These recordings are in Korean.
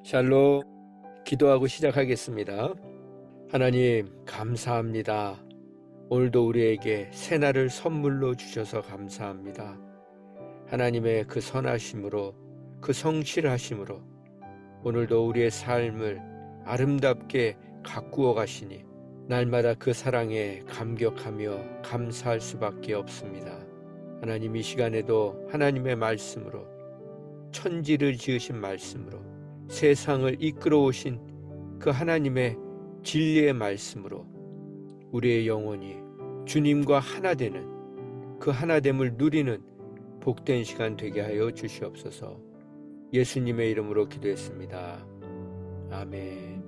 샬롬, 기도하고 시작하겠습니다. 하나님, 감사합니다. 오늘도 우리에게 새날을 선물로 주셔서 감사합니다. 하나님의 그 선하심으로, 그 성실하심으로 오늘도 우리의 삶을 아름답게 가꾸어 가시니 날마다 그 사랑에 감격하며 감사할 수밖에 없습니다. 하나님, 이 시간에도 하나님의 말씀으로, 천지를 지으신 말씀으로, 세상을 이끌어 오신 그 하나님의 진리의 말씀으로 우리의 영혼이 주님과 하나 되는 그 하나됨을 누리는 복된 시간 되게 하여 주시옵소서. 예수님의 이름으로 기도했습니다. 아멘.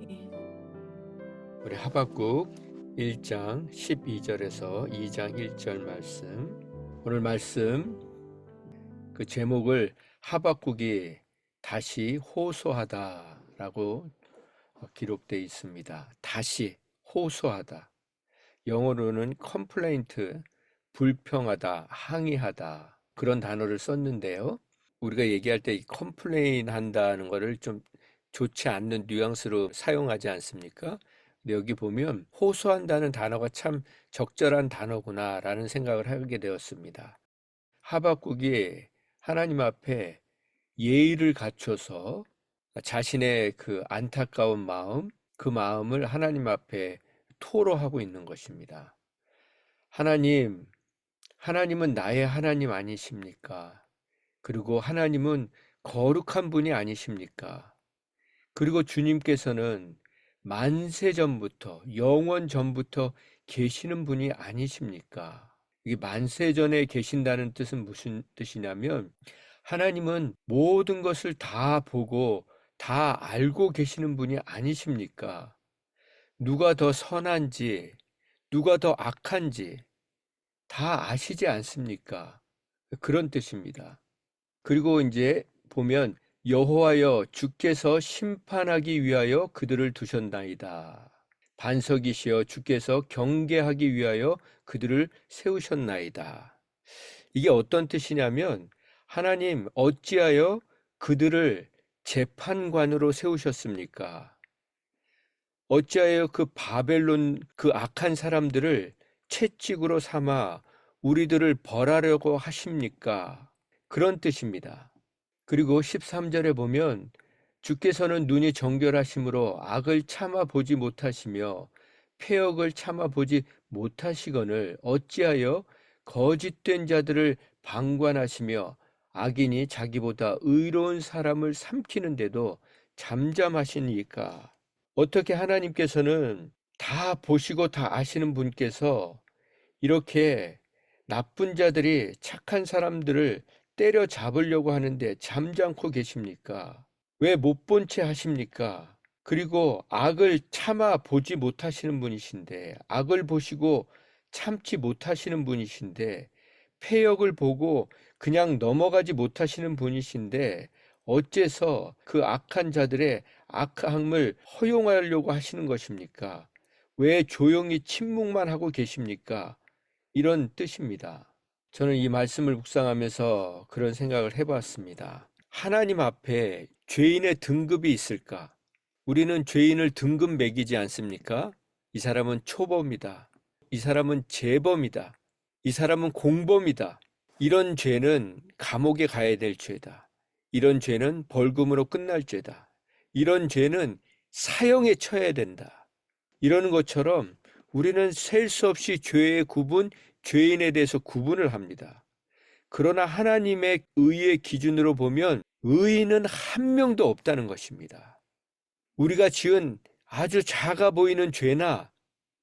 우리 하박국 1장 12절에서 2장 1절 말씀, 오늘 말씀 그 제목을 하박국이 다시 호소하다라고 기록되어 있습니다. 다시 호소하다. 영어로는 complaint, 불평하다, 항의하다, 그런 단어를 썼는데요. 우리가 얘기할 때 이 complain 한다는 것을 좀 좋지 않는 뉘앙스로 사용하지 않습니까? 근데 여기 보면 호소한다는 단어가 참 적절한 단어구나라는 생각을 하게 되었습니다. 하박국이 하나님 앞에 예의를 갖춰서 자신의 그 안타까운 마음, 그 마음을 하나님 앞에 토로하고 있는 것입니다. 하나님, 하나님은 나의 하나님 아니십니까? 그리고 하나님은 거룩한 분이 아니십니까? 그리고 주님께서는 만세 전부터, 영원 전부터 계시는 분이 아니십니까? 이게 만세 전에 계신다는 뜻은 무슨 뜻이냐면 하나님은 모든 것을 다 보고 다 알고 계시는 분이 아니십니까? 누가 더 선한지, 누가 더 악한지 다 아시지 않습니까? 그런 뜻입니다. 그리고 이제 보면 여호와여, 주께서 심판하기 위하여 그들을 두셨나이다. 반석이시여, 주께서 경계하기 위하여 그들을 세우셨나이다. 이게 어떤 뜻이냐면 하나님, 어찌하여 그들을 재판관으로 세우셨습니까? 어찌하여 그 바벨론 그 악한 사람들을 채찍으로 삼아 우리들을 벌하려고 하십니까? 그런 뜻입니다. 그리고 13절에 보면 주께서는 눈이 정결하심으로 악을 참아 보지 못하시며 패역을 참아 보지 못하시거늘 어찌하여 거짓된 자들을 방관하시며 악인이 자기보다 의로운 사람을 삼키는데도 잠잠하시니까. 어떻게 하나님께서는 다 보시고 다 아시는 분께서 이렇게 나쁜 자들이 착한 사람들을 때려잡으려고 하는데 잠잠고 계십니까? 왜 못 본 채 하십니까? 그리고 악을 참아 보지 못하시는 분이신데, 악을 보시고 참지 못하시는 분이신데, 패역을 보고 그냥 넘어가지 못하시는 분이신데, 어째서 그 악한 자들의 악함을 허용하려고 하시는 것입니까? 왜 조용히 침묵만 하고 계십니까? 이런 뜻입니다. 저는 이 말씀을 묵상하면서 그런 생각을 해봤습니다. 하나님 앞에 죄인의 등급이 있을까? 우리는 죄인을 등급 매기지 않습니까? 이 사람은 초범이다. 이 사람은 재범이다. 이 사람은 공범이다. 이런 죄는 감옥에 가야 될 죄다. 이런 죄는 벌금으로 끝날 죄다. 이런 죄는 사형에 처해야 된다. 이러는 것처럼 우리는 셀 수 없이 죄의 구분, 죄인에 대해서 구분을 합니다. 그러나 하나님의 의의 기준으로 보면 의인은 한 명도 없다는 것입니다. 우리가 지은 아주 작아 보이는 죄나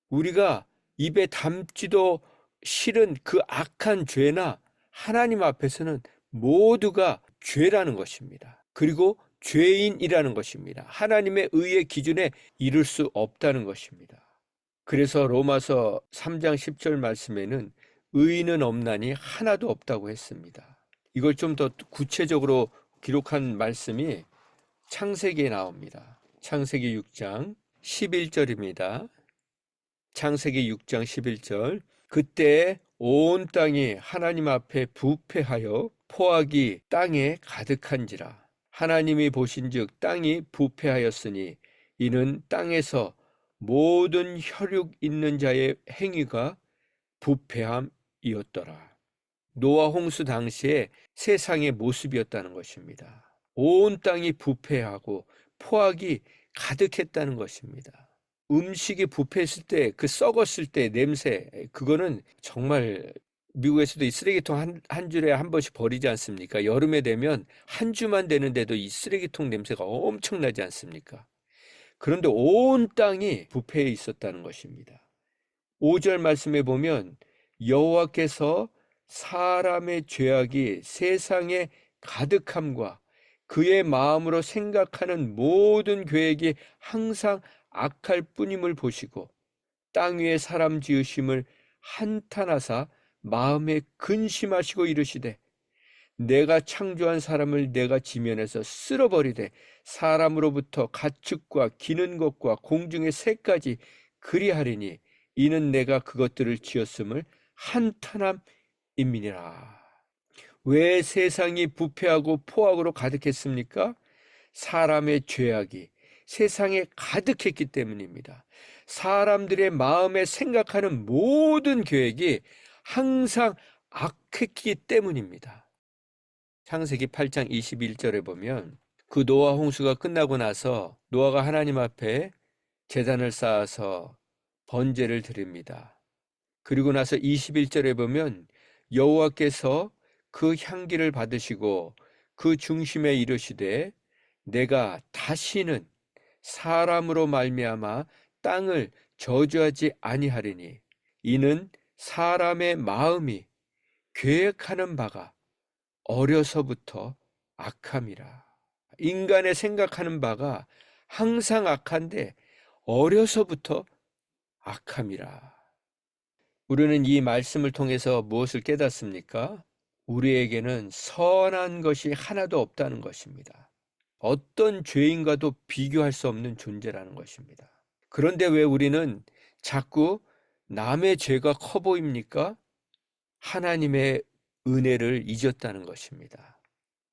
우리가 입에 담지도 싫은 그 악한 죄나 하나님 앞에서는 모두가 죄라는 것입니다. 그리고 죄인이라는 것입니다. 하나님의 의의 기준에 이를 수 없다는 것입니다. 그래서 로마서 3장 10절 말씀에는 의인은 없나니 하나도 없다고 했습니다. 이걸 좀 더 구체적으로 기록한 말씀이 창세기에 나옵니다. 창세기 6장 11절입니다. 창세기 6장 11절. 그때 온 땅이 하나님 앞에 부패하여 포악이 땅에 가득한지라. 하나님이 보신즉 땅이 부패하였으니 이는 땅에서 모든 혈육 있는 자의 행위가 부패함이었더라. 노아 홍수 당시에 세상의 모습이었다는 것입니다. 온 땅이 부패하고 포악이 가득했다는 것입니다. 음식이 부패했을 때, 그 썩었을 때 냄새, 그거는 정말 미국에서도 이 쓰레기통 한 줄에 한 번씩 버리지 않습니까? 여름에 되면 한 주만 되는데도 이 쓰레기통 냄새가 엄청나지 않습니까? 그런데 온 땅이 부패해 있었다는 것입니다. 5절 말씀에 보면 여호와께서 사람의 죄악이 세상에 가득함과 그의 마음으로 생각하는 모든 계획이 항상 악할 뿐임을 보시고 땅 위에 사람 지으심을 한탄하사 마음에 근심하시고 이르시되 내가 창조한 사람을 내가 지면에서 쓸어버리되 사람으로부터 가축과 기는 것과 공중의 새까지 그리하리니 이는 내가 그것들을 지었음을 한탄함이니라. 왜 세상이 부패하고 포악으로 가득했습니까? 사람의 죄악이 세상에 가득했기 때문입니다. 사람들의 마음에 생각하는 모든 계획이 항상 악했기 때문입니다. 창세기 8장 21절에 보면 그 노아 홍수가 끝나고 나서 노아가 하나님 앞에 제단을 쌓아서 번제를 드립니다. 그리고 나서 21절에 보면 여호와께서 그 향기를 받으시고 그 중심에 이르시되 내가 다시는 사람으로 말미암아 땅을 저주하지 아니하리니 이는 사람의 마음이 계획하는 바가 어려서부터 악함이라. 인간의 생각하는 바가 항상 악한데 어려서부터 악함이라. 우리는 이 말씀을 통해서 무엇을 깨닫습니까? 우리에게는 선한 것이 하나도 없다는 것입니다. 어떤 죄인과도 비교할 수 없는 존재라는 것입니다. 그런데 왜 우리는 자꾸 남의 죄가 커 보입니까? 하나님의 은혜를 잊었다는 것입니다.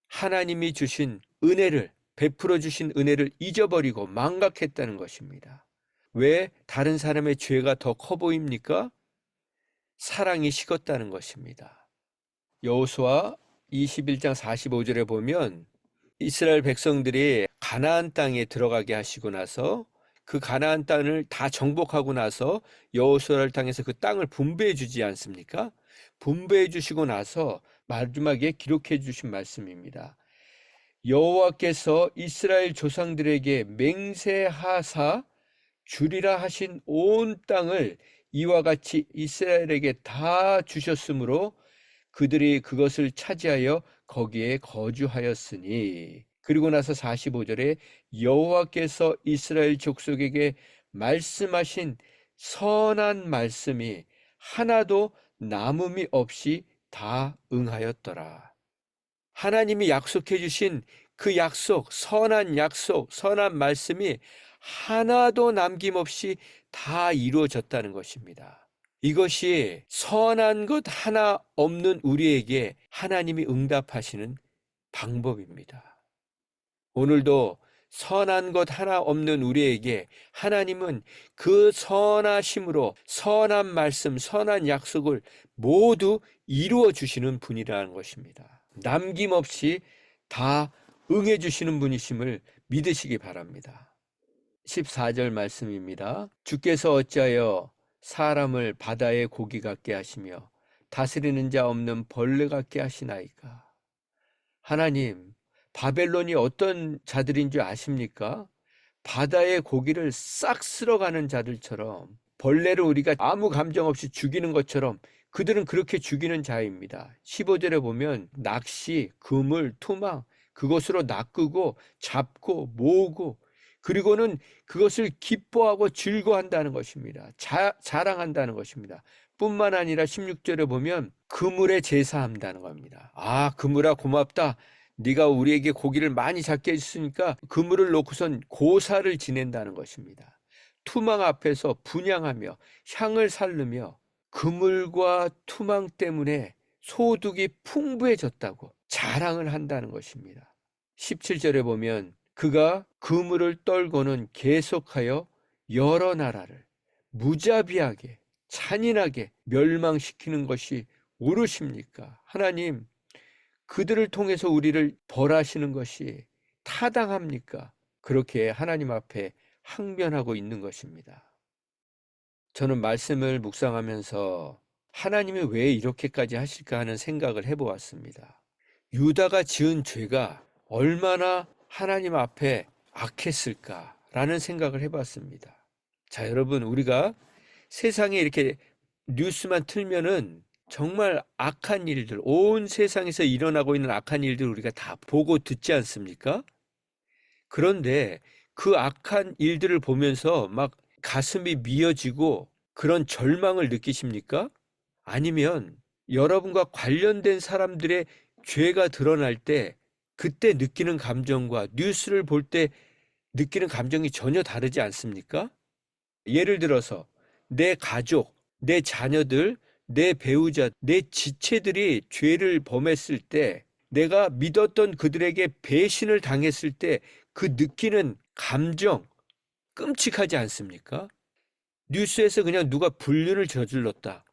하나님이 주신 은혜를, 베풀어 주신 은혜를 잊어버리고 망각했다는 것입니다. 왜 다른 사람의 죄가 더 커 보입니까? 사랑이 식었다는 것입니다. 여호수아 21장 45절에 보면 이스라엘 백성들이 가나안 땅에 들어가게 하시고 나서 그 가나안 땅을 다 정복하고 나서 여호수아를 통해서 그 땅을 분배해 주지 않습니까? 분배해 주시고 나서 마지막에 기록해 주신 말씀입니다. 여호와께서 이스라엘 조상들에게 맹세하사 주리라 하신 온 땅을 이와 같이 이스라엘에게 다 주셨으므로 그들이 그것을 차지하여 거기에 거주하였으니. 그리고 나서 45절에 여호와께서 이스라엘 족속에게 말씀하신 선한 말씀이 하나도 남음이 없이 다 응하였더라. 하나님이 약속해 주신 그 약속, 선한 약속, 선한 말씀이 하나도 남김없이 다 이루어졌다는 것입니다. 이것이 선한 것 하나 없는 우리에게 하나님이 응답하시는 방법입니다. 오늘도 선한 것 하나 없는 우리에게 하나님은 그 선하심으로 선한 말씀, 선한 약속을 모두 이루어 주시는 분이라는 것입니다. 남김없이 다 응해 주시는 분이심을 믿으시기 바랍니다. 14절 말씀입니다. 주께서 어찌하여 사람을 바다의 고기 같게 하시며 다스리는 자 없는 벌레 같게 하시나이까. 하나님, 바벨론이 어떤 자들인 줄 아십니까? 바다의 고기를 싹 쓸어가는 자들처럼, 벌레를 우리가 아무 감정 없이 죽이는 것처럼 그들은 그렇게 죽이는 자입니다. 15절에 보면 낚시, 그물, 투망, 그것으로 낚고 잡고 모으고 그리고는 그것을 기뻐하고 즐거워한다는 것입니다. 자랑한다는 것입니다. 뿐만 아니라 16절에 보면 그물에 제사한다는 겁니다. 아, 그물아 고맙다. 네가 우리에게 고기를 많이 잡게 해줬으니까 그물을 놓고선 고사를 지낸다는 것입니다. 투망 앞에서 분향하며 향을 살르며 그물과 투망 때문에 소득이 풍부해졌다고 자랑을 한다는 것입니다. 17절에 보면 그가 그물을 떨고는 계속하여 여러 나라를 무자비하게 잔인하게 멸망시키는 것이 옳으십니까? 하나님, 그들을 통해서 우리를 벌하시는 것이 타당합니까? 그렇게 하나님 앞에 항변하고 있는 것입니다. 저는 말씀을 묵상하면서 하나님이 왜 이렇게까지 하실까 하는 생각을 해보았습니다. 유다가 지은 죄가 얼마나 하나님 앞에 악했을까라는 생각을 해봤습니다. 자, 여러분, 우리가 세상에 이렇게 뉴스만 틀면은 정말 악한 일들, 온 세상에서 일어나고 있는 악한 일들 우리가 다 보고 듣지 않습니까? 그런데 그 악한 일들을 보면서 막 가슴이 미어지고 그런 절망을 느끼십니까? 아니면 여러분과 관련된 사람들의 죄가 드러날 때 그때 느끼는 감정과 뉴스를 볼 때 느끼는 감정이 전혀 다르지 않습니까? 예를 들어서 내 가족, 내 자녀들, 내 배우자, 내 지체들이 죄를 범했을 때 내가 믿었던 그들에게 배신을 당했을 때 그 느끼는 감정 끔찍하지 않습니까? 뉴스에서 그냥 누가 불륜을 저질렀다,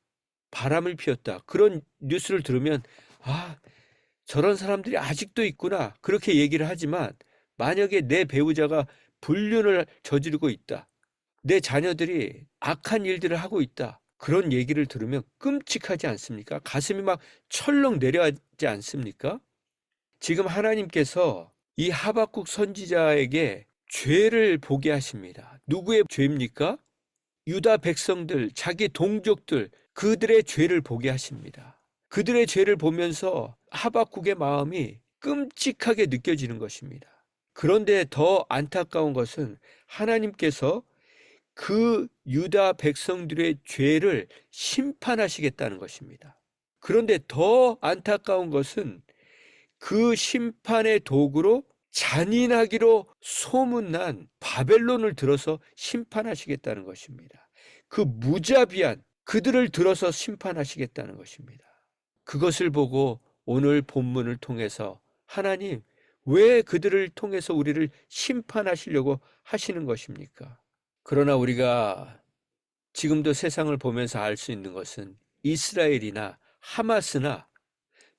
바람을 피웠다, 그런 뉴스를 들으면 아, 저런 사람들이 아직도 있구나 그렇게 얘기를 하지만 만약에 내 배우자가 불륜을 저지르고 있다, 내 자녀들이 악한 일들을 하고 있다, 그런 얘기를 들으면 끔찍하지 않습니까? 가슴이 막 철렁 내려가지 않습니까? 지금 하나님께서 이 하박국 선지자에게 죄를 보게 하십니다. 누구의 죄입니까? 유다 백성들, 자기 동족들, 그들의 죄를 보게 하십니다. 그들의 죄를 보면서 하박국의 마음이 끔찍하게 느껴지는 것입니다. 그런데 더 안타까운 것은 하나님께서 그 유다 백성들의 죄를 심판하시겠다는 것입니다. 그런데 더 안타까운 것은 그 심판의 도구로 잔인하기로 소문난 바벨론을 들어서 심판하시겠다는 것입니다. 그 무자비한 그들을 들어서 심판하시겠다는 것입니다. 그것을 보고 오늘 본문을 통해서 하나님, 왜 그들을 통해서 우리를 심판하시려고 하시는 것입니까? 그러나 우리가 지금도 세상을 보면서 알 수 있는 것은 이스라엘이나 하마스나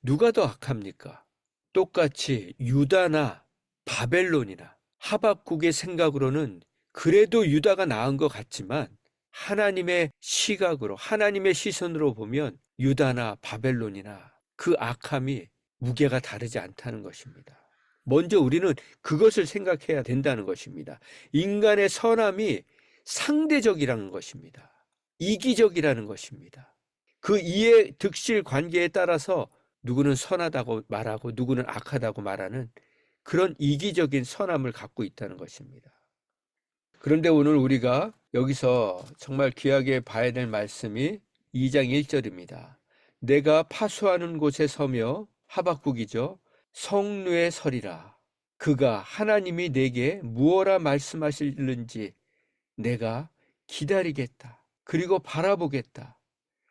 누가 더 악합니까? 똑같이 유다나 바벨론이나 하박국의 생각으로는 그래도 유다가 나은 것 같지만 하나님의 시각으로, 하나님의 시선으로 보면 유다나 바벨론이나 그 악함이 무게가 다르지 않다는 것입니다. 먼저 우리는 그것을 생각해야 된다는 것입니다. 인간의 선함이 상대적이라는 것입니다. 이기적이라는 것입니다. 그 이해 득실 관계에 따라서 누구는 선하다고 말하고 누구는 악하다고 말하는 그런 이기적인 선함을 갖고 있다는 것입니다. 그런데 오늘 우리가 여기서 정말 귀하게 봐야 될 말씀이 2장 1절입니다. 내가 파수하는 곳에 서며, 하박국이죠, 성루에 서리라. 그가 하나님이 내게 무엇라 말씀하실는지 내가 기다리겠다. 그리고 바라보겠다.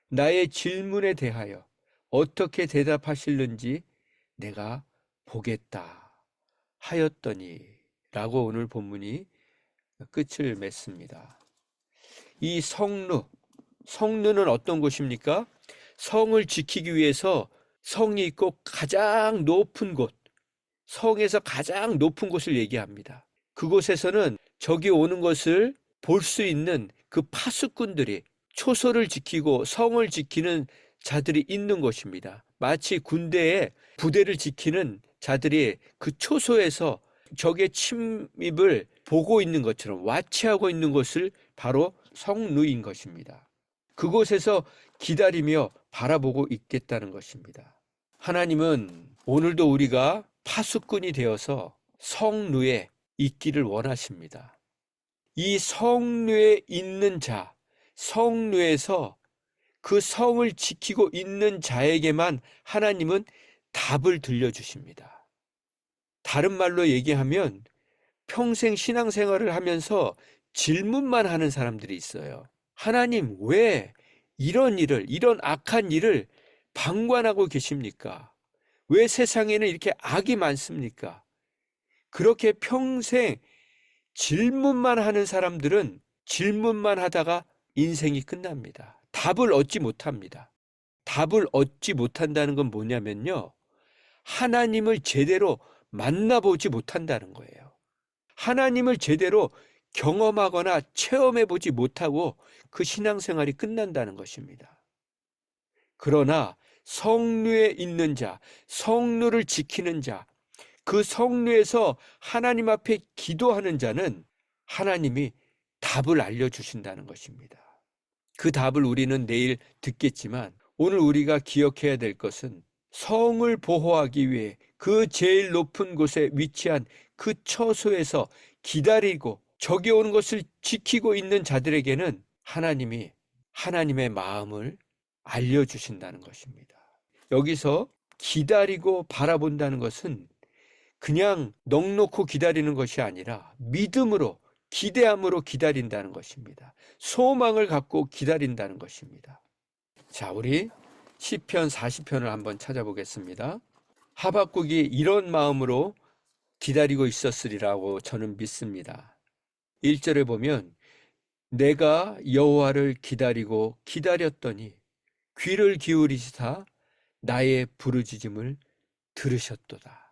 나의 질문에 대하여 어떻게 대답하실는지 내가 보겠다 하였더니 라고 오늘 본문이 끝을 맺습니다. 이 성루는 어떤 곳입니까? 성을 지키기 위해서 성이 있고 가장 높은 곳, 성에서 가장 높은 곳을 얘기합니다. 그곳에서는 적이 오는 것을 볼 수 있는 그 파수꾼들이 초소를 지키고 성을 지키는 자들이 있는 곳입니다. 마치 군대의 부대를 지키는 자들이 그 초소에서 적의 침입을 보고 있는 것처럼 와치하고 있는 곳을 바로 성루인 것입니다. 그곳에서 기다리며 바라보고 있겠다는 것입니다. 하나님은 오늘도 우리가 파수꾼이 되어서 성루에 있기를 원하십니다. 이 성루에 있는 자, 성루에서 그 성을 지키고 있는 자에게만 하나님은 답을 들려주십니다. 다른 말로 얘기하면 평생 신앙생활을 하면서 질문만 하는 사람들이 있어요. 하나님, 왜 이런 일을, 이런 악한 일을 방관하고 계십니까? 왜 세상에는 이렇게 악이 많습니까? 그렇게 평생 질문만 하는 사람들은 질문만 하다가 인생이 끝납니다. 답을 얻지 못합니다. 답을 얻지 못한다는 건 뭐냐면요, 하나님을 제대로 만나보지 못한다는 거예요. 하나님을 제대로 경험하거나 체험해보지 못하고 그 신앙생활이 끝난다는 것입니다. 그러나 성루에 있는 자, 성루를 지키는 자, 그 성루에서 하나님 앞에 기도하는 자는 하나님이 답을 알려주신다는 것입니다. 그 답을 우리는 내일 듣겠지만, 오늘 우리가 기억해야 될 것은 성을 보호하기 위해 그 제일 높은 곳에 위치한 그 처소에서 기다리고 적이 오는 것을 지키고 있는 자들에게는 하나님이 하나님의 마음을 알려주신다는 것입니다. 여기서 기다리고 바라본다는 것은 그냥 넋놓고 기다리는 것이 아니라 믿음으로, 기대함으로 기다린다는 것입니다. 소망을 갖고 기다린다는 것입니다. 자, 우리 시편 40편을 한번 찾아보겠습니다. 하박국이 이런 마음으로 기다리고 있었으리라고 저는 믿습니다. 1절에 보면 내가 여호와를 기다리고 기다렸더니 귀를 기울이시사 나의 부르짖음을 들으셨도다.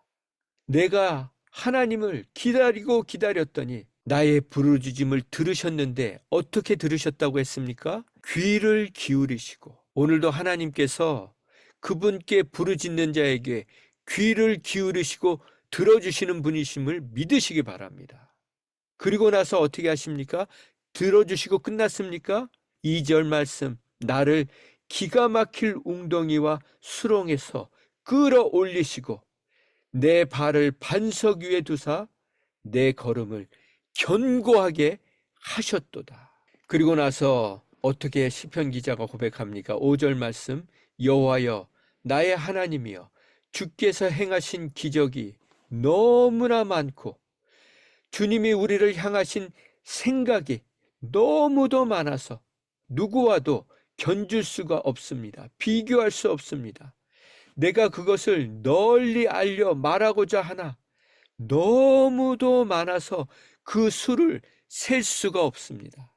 내가 하나님을 기다리고 기다렸더니 나의 부르짖음을 들으셨는데 어떻게 들으셨다고 했습니까? 귀를 기울이시고, 오늘도 하나님께서 그분께 부르짖는 자에게 귀를 기울이시고 들어주시는 분이심을 믿으시기 바랍니다. 그리고 나서 어떻게 하십니까? 들어주시고 끝났습니까? 2절 말씀, 나를 기가 막힐 웅덩이와 수렁에서 끌어올리시고 내 발을 반석 위에 두사 내 걸음을 견고하게 하셨도다. 그리고 나서 어떻게 시편 기자가 고백합니까? 5절 말씀, 여호와여 나의 하나님이여 주께서 행하신 기적이 너무나 많고 주님이 우리를 향하신 생각이 너무도 많아서 누구와도 견줄 수가 없습니다. 비교할 수 없습니다. 내가 그것을 널리 알려 말하고자 하나 너무도 많아서 그 수를 셀 수가 없습니다.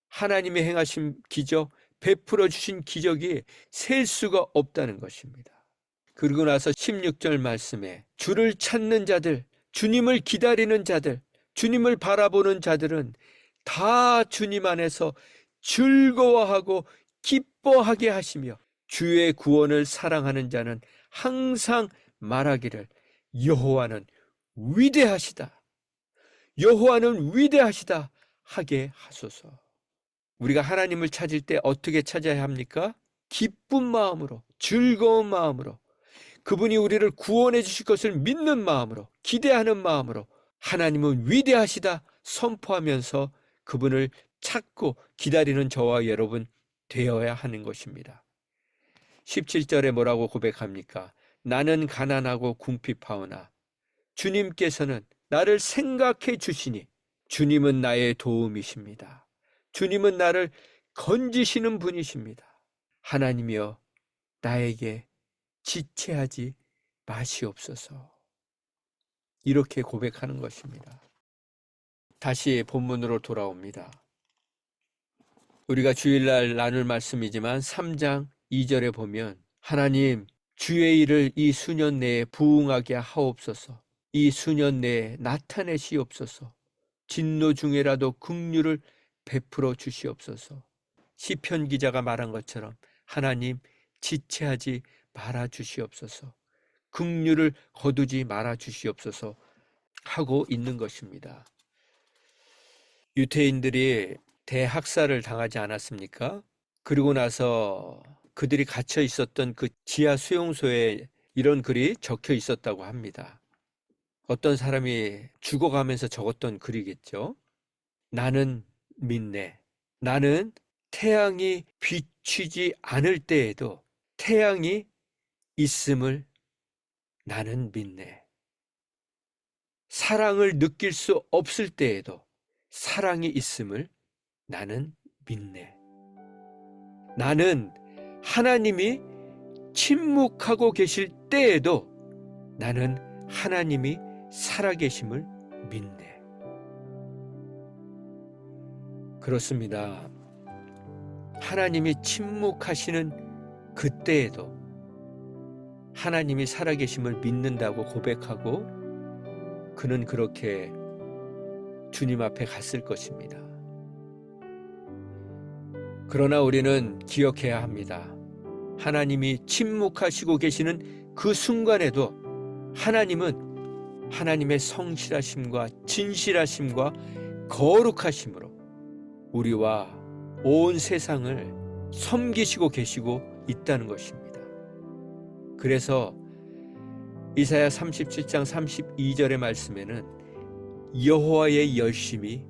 하나님의 행하신 기적, 베풀어 주신 기적이 셀 수가 없다는 것입니다. 그리고 나서 16절 말씀에 주를 찾는 자들, 주님을 기다리는 자들, 주님을 바라보는 자들은 다 주님 안에서 즐거워하고 기뻐하게 하시며 주의 구원을 사랑하는 자는 항상 말하기를 여호와는 위대하시다. 여호와는 위대하시다 하게 하소서. 우리가 하나님을 찾을 때 어떻게 찾아야 합니까? 기쁜 마음으로, 즐거운 마음으로, 그분이 우리를 구원해 주실 것을 믿는 마음으로, 기대하는 마음으로 하나님은 위대하시다 선포하면서 그분을 찾고 기다리는 저와 여러분 되어야 하는 것입니다. 17절에 뭐라고 고백합니까? 나는 가난하고 궁핍하오나 주님께서는 나를 생각해 주시니 주님은 나의 도움이십니다. 주님은 나를 건지시는 분이십니다. 하나님이여 나에게 지체하지 마시옵소서. 이렇게 고백하는 것입니다. 다시 본문으로 돌아옵니다. 우리가 주일날 나눌 말씀이지만 3장 2절에 보면 하나님 주의 일을 이 수년 내에 부응하게 하옵소서. 이 수년 내에 나타내시옵소서. 진노 중에라도 긍휼을 베풀어 주시옵소서. 시편 기자가 말한 것처럼 하나님 지체하지 말아 주시옵소서. 긍휼을 거두지 말아 주시옵소서 하고 있는 것입니다. 유태인들이 대학살을 당하지 않았습니까? 그리고 나서 그들이 갇혀 있었던 그 지하 수용소에 이런 글이 적혀 있었다고 합니다. 어떤 사람이 죽어가면서 적었던 글이겠죠. 나는 믿네. 나는 태양이 비추지 않을 때에도 태양이 있음을 나는 믿네. 사랑을 느낄 수 없을 때에도 사랑이 있음을 나는 믿네. 나는 하나님이 침묵하고 계실 때에도 나는 하나님이 살아계심을 믿네. 그렇습니다. 하나님이 침묵하시는 그때에도 하나님이 살아계심을 믿는다고 고백하고 그는 그렇게 주님 앞에 갔을 것입니다. 그러나 우리는 기억해야 합니다. 하나님이 침묵하시고 계시는 그 순간에도 하나님은 하나님의 성실하심과 진실하심과 거룩하심으로 우리와 온 세상을 섬기시고 계시고 있다는 것입니다. 그래서 이사야 37장 32절의 말씀에는 여호와의 열심이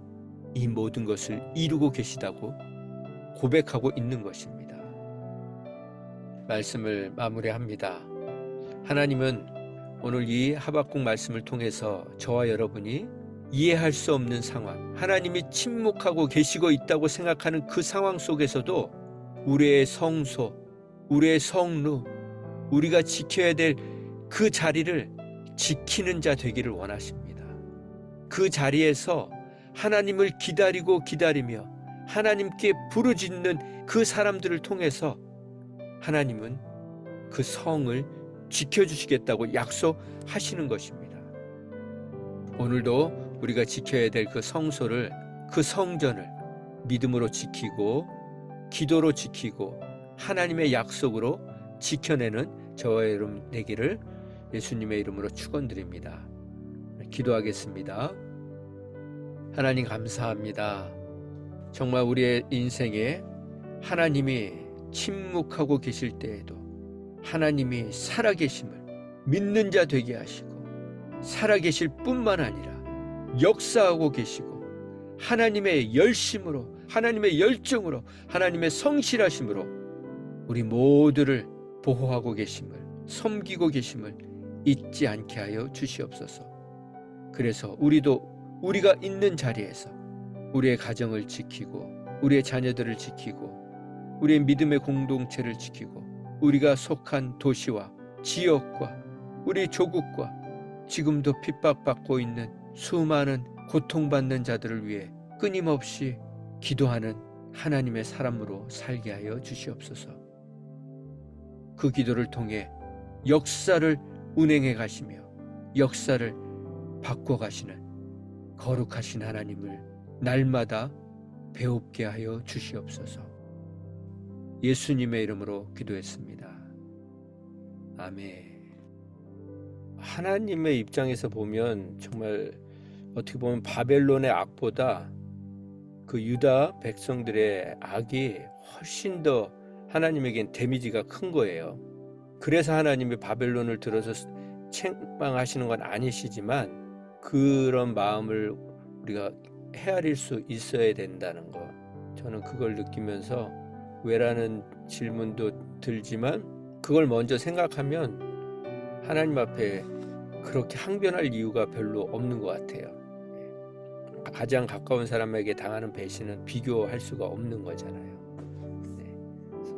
이 모든 것을 이루고 계시다고 고백하고 있는 것입니다. 말씀을 마무리합니다. 하나님은 오늘 이 하박국 말씀을 통해서 저와 여러분이 이해할 수 없는 상황, 하나님이 침묵하고 계시고 있다고 생각하는 그 상황 속에서도 우리의 성소, 우리의 성루, 우리가 지켜야 될 그 자리를 지키는 자 되기를 원하십니다. 그 자리에서 하나님을 기다리며 하나님께 부르짖는 그 사람들을 통해서 하나님은 그 성을 지켜주시겠다고 약속하시는 것입니다. 오늘도 우리가 지켜야 될 그 성소를, 그 성전을 믿음으로 지키고 기도로 지키고 하나님의 약속으로 지켜내는 저와 여러분 되기를 예수님의 이름으로 축원드립니다. 기도하겠습니다. 하나님 감사합니다. 정말 우리의 인생에 하나님이 침묵하고 계실 때에도 하나님이 살아계심을 믿는 자 되게 하시고 살아계실 뿐만 아니라 역사하고 계시고 하나님의 열심으로, 하나님의 열정으로, 하나님의 성실하심으로 우리 모두를 보호하고 계심을, 섬기고 계심을 잊지 않게 하여 주시옵소서. 그래서 우리도 우리가 있는 자리에서 우리의 가정을 지키고 우리의 자녀들을 지키고 우리의 믿음의 공동체를 지키고 우리가 속한 도시와 지역과 우리 조국과 지금도 핍박받고 있는 수많은 고통받는 자들을 위해 끊임없이 기도하는 하나님의 사람으로 살게 하여 주시옵소서. 그 기도를 통해 역사를 운행해 가시며 역사를 바꿔가시는 거룩하신 하나님을 날마다 배웁게 하여 주시옵소서. 예수님의 이름으로 기도했습니다. 아멘. 하나님의 입장에서 보면 정말 어떻게 보면 바벨론의 악보다 그 유다 백성들의 악이 훨씬 더 하나님에겐 데미지가 큰 거예요. 그래서 하나님이 바벨론을 들어서 책망하시는 건 아니시지만 그런 마음을 우리가 헤아릴 수 있어야 된다는 거, 저는 그걸 느끼면서 왜라는 질문도 들지만 그걸 먼저 생각하면 하나님 앞에 그렇게 항변할 이유가 별로 없는 것 같아요. 가장 가까운 사람에게 당하는 배신은 비교할 수가 없는 거잖아요.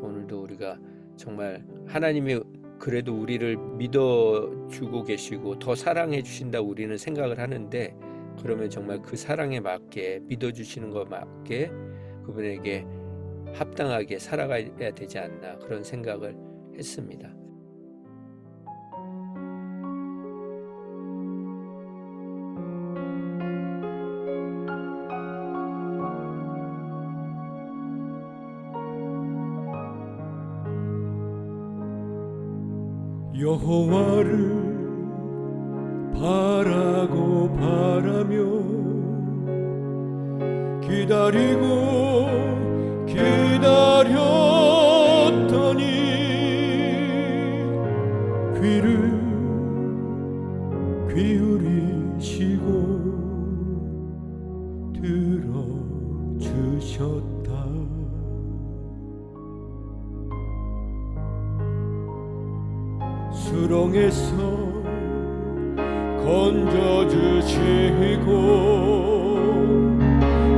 오늘도 우리가 정말 하나님이 그래도 우리를 믿어주고 계시고 더 사랑해 주신다 우리는 생각을 하는데, 그러면 정말 그 사랑에 맞게 믿어주시는 것 맞게 그분에게 합당하게 살아가야 되지 않나 그런 생각을 했습니다. 여호와를 바라고 바라며 기다리고 기다렸더니 귀를 기울이시고 들어주셨다. 수렁에서 건져주시고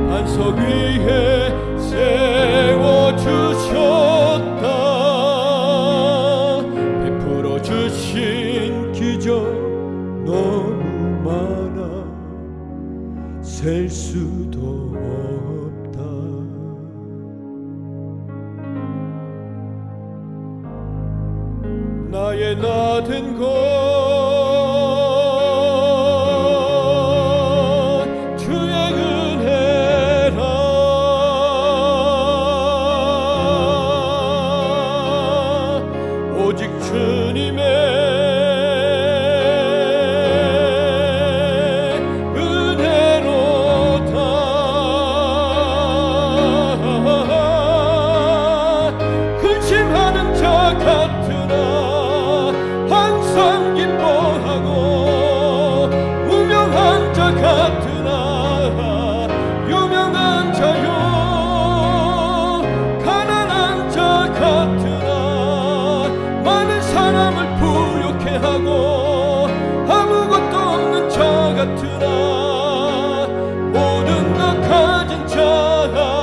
반석 위에 세워주셨다. 베풀어 주신 기적 너무 많아 셀 수도 없다. 나의 나 된 것 주의 은혜라. 오직 주님의 은혜로다. 근심하는 자 같으나 항상 기뻐하고, 무명한 자 같으나 유명한 자요, 가난한 자 같으나 많은 사람을 부욕해 하고, 아무것도 없는 자 같으나 모든 것 가진 자로다.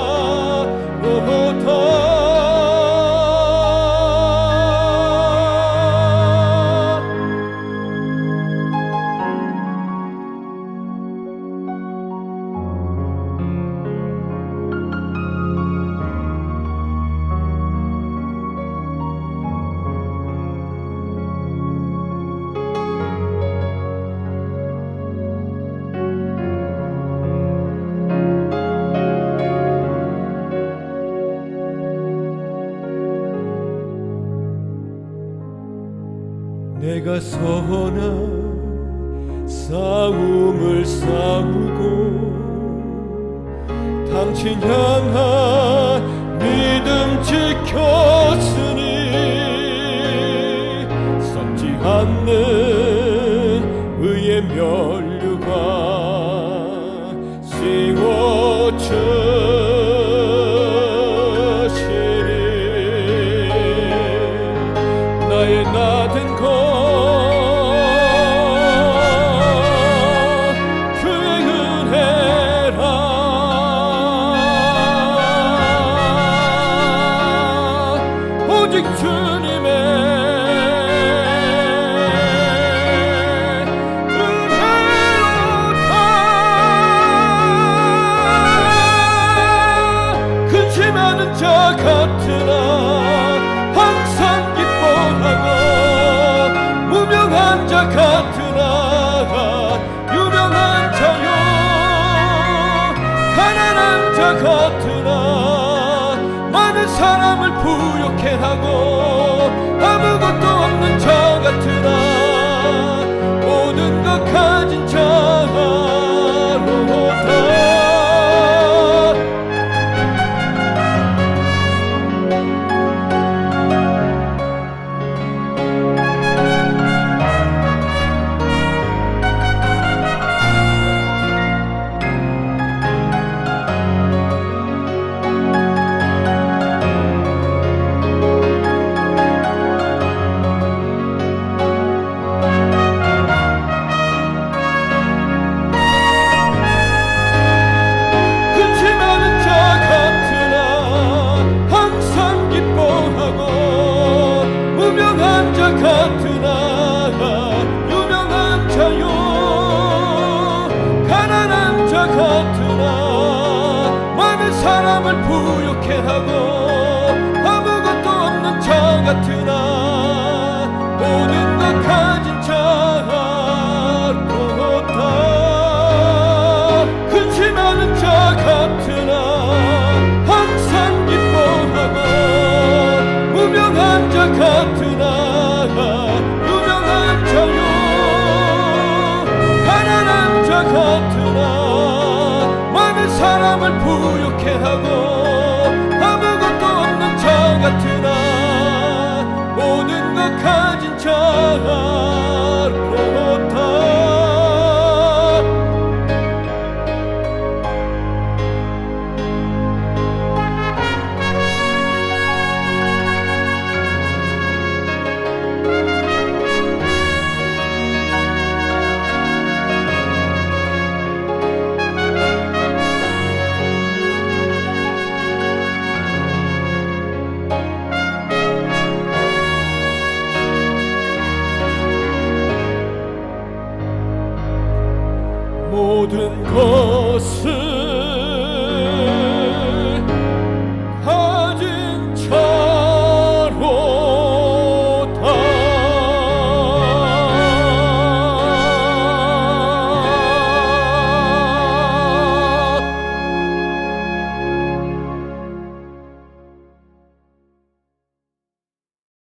내가 선한 싸움을 싸우고 당신 향한 믿음 지켰으니, 썩지 않는 의의 면류관 씌워주시니, 나의 나 된 것 주의 은혜라. 오직 주님의 은혜로다. 근심하는 자 같으나 항상 기뻐하고, 무명한 자 같으나 유명한 자요, 가난한 자 같으나 많은 사람을 부욕해 하고, 아무것도 없는 자 같으나 모든 것 가진 자로다. 같으나 유명한 자요, 가난한 자 같으나 많은 사람을 부욕해 하고, 아무것도 없는 자 같으나 모든 것 가진 자로다. 근심하는 자 같으나 항상 기뻐하고, 무명한 자 같으나 유명한 자요, 가난한 자 같으나 많은 사람을 부욕해 하고, 아무것도 없는 자 같으나 모든 것 가진 자로다. 모습